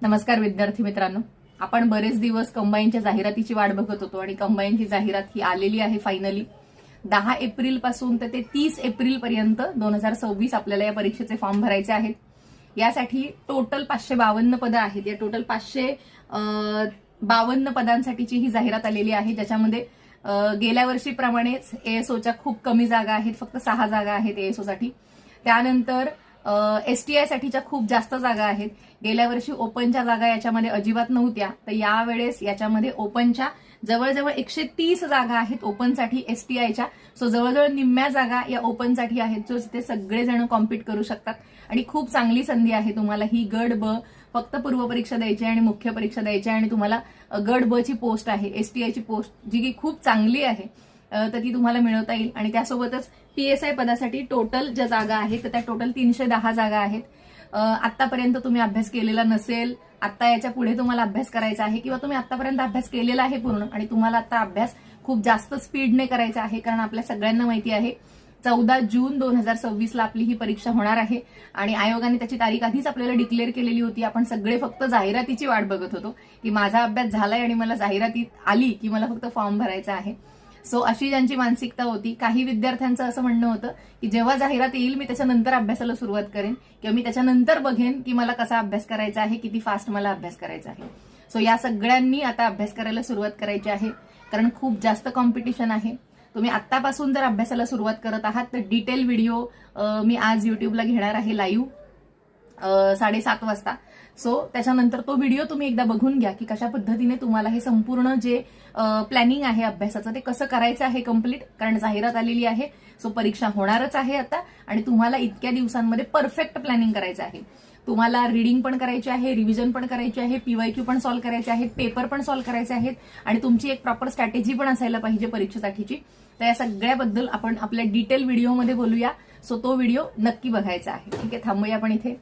नमस्कार विद्यार्थी मित्रांनो, आपण बरेच दिवस कंबाईनच्या जाहिरातीची वाट बघत होतो आणि कंबाईनची जाहिरात ही आलेली आहे फायनली 10 एप्रिल पासून तर ते 30 एप्रिल पर्यंत 2026 आपल्याला या परीक्षेचे फॉर्म भरायचे आहेत। यासाठी टोटल 552 पदं आहेत। या टोटल 552 पदांसाठीची ही जाहिरात आलेली आहे, ज्याच्यामध्ये गेल्या वर्षीप्रमाणेच एएसओच्या खूप कमी जागा आहेत, फक्त 6 जागा आहेत एएसओसाठी। त्यानंतर एसटीआय साठीच्या खूप जास्त जागा आहेत। गेल्या वर्षी ओपनच्या जागा याच्यामध्ये अजिबात नव्हत्या, तर यावेळेस याच्यामध्ये ओपनच्या जवळजवळ 130 जागा आहेत ओपनसाठी एसटीआयच्या। सो जवळजवळ निम्म्या जागा या ओपनसाठी आहेत, जो तिथे सगळेजण कॉम्पीट करू शकतात आणि खूप चांगली संधी आहे तुम्हाला। ही गट ब फक्त पूर्व परीक्षा द्यायची आणि मुख्य परीक्षा द्यायची आणि तुम्हाला गट ब ची पोस्ट आहे, एसटीआयची पोस्ट, जी की खूप चांगली आहे, तर ती तुम्हाला मिळवता येईल। आणि त्यासोबतच पीएसआय पदासाठी टोटल ज्या जागा आहेत तर त्या टोटल 310 जागा आहेत। आतापर्यंत तुम्ही अभ्यास केलेला नसेल, आता याच्या पुढे तुम्हाला अभ्यास करायचा आहे, किंवा तुम्ही आतापर्यंत अभ्यास केलेला आहे पूर्ण आणि तुम्हाला आता अभ्यास खूप जास्त स्पीडने करायचा आहे, कारण आपल्या सगळ्यांना माहिती आहे 14 जून 2026 ला आपली ही परीक्षा होणार आहे आणि आयोगाने त्याची तारीख आधीच आपल्याला डिक्लेअर केलेली होती। आपण सगळे फक्त जाहिरातीची वाट बघत होतो की माझा अभ्यास झालाय आणि मला जाहिरातीत आली की मला फक्त फॉर्म भरायचा आहे। सो अशी ज्यांची मानसिकता होती, काही विद्यार्थ्यांचं असं म्हणणं होतं की जेव्हा जाहिरात येईल मी त्याच्यानंतर अभ्यासाला सुरुवात करेन, किंवा मी त्याच्यानंतर बघेन की मला कसा अभ्यास करायचा आहे, किती फास्ट मला अभ्यास करायचा आहे। सो या सगळ्यांनी आता अभ्यास करायला सुरुवात करायची आहे, कारण खूप जास्त कॉम्पिटिशन आहे। तुम्ही आत्तापासून जर अभ्यासाला सुरुवात करत आहात तर डिटेल व्हिडिओ मी आज युट्यूबला घेणार आहे लाईव्ह 7:30 वाजता। सो त्याच्यानंतर तो व्हिडिओ तुम्ही एकदा बघून घ्या की कशा पद्धतीने तुम्हाला हे संपूर्ण जे प्लॅनिंग आहे अभ्यासाचं ते कसं करायचं आहे कम्प्लीट, कारण जाहिरात आलेली आहे। सो परीक्षा होणारच आहे आता आणि तुम्हाला इतक्या दिवसांमध्ये परफेक्ट प्लॅनिंग करायचं आहे। तुम्हाला रीडिंग पण करायची आहे, रिव्हिजन पण करायची आहे, पीवायक्यू पण सॉल्व्ह करायचे आहेत, पेपर पण सॉल्व्ह करायचे आहेत आणि तुमची एक प्रॉपर स्ट्रॅटेजी पण असायला पाहिजे परीक्षेसाठीची। तर या सगळ्याबद्दल आपण आपल्या डिटेल व्हिडिओमध्ये बोलूया। सो तो व्हिडिओ नक्की बघायचा आहे। ठीक आहे, थांबूया आपण इथे।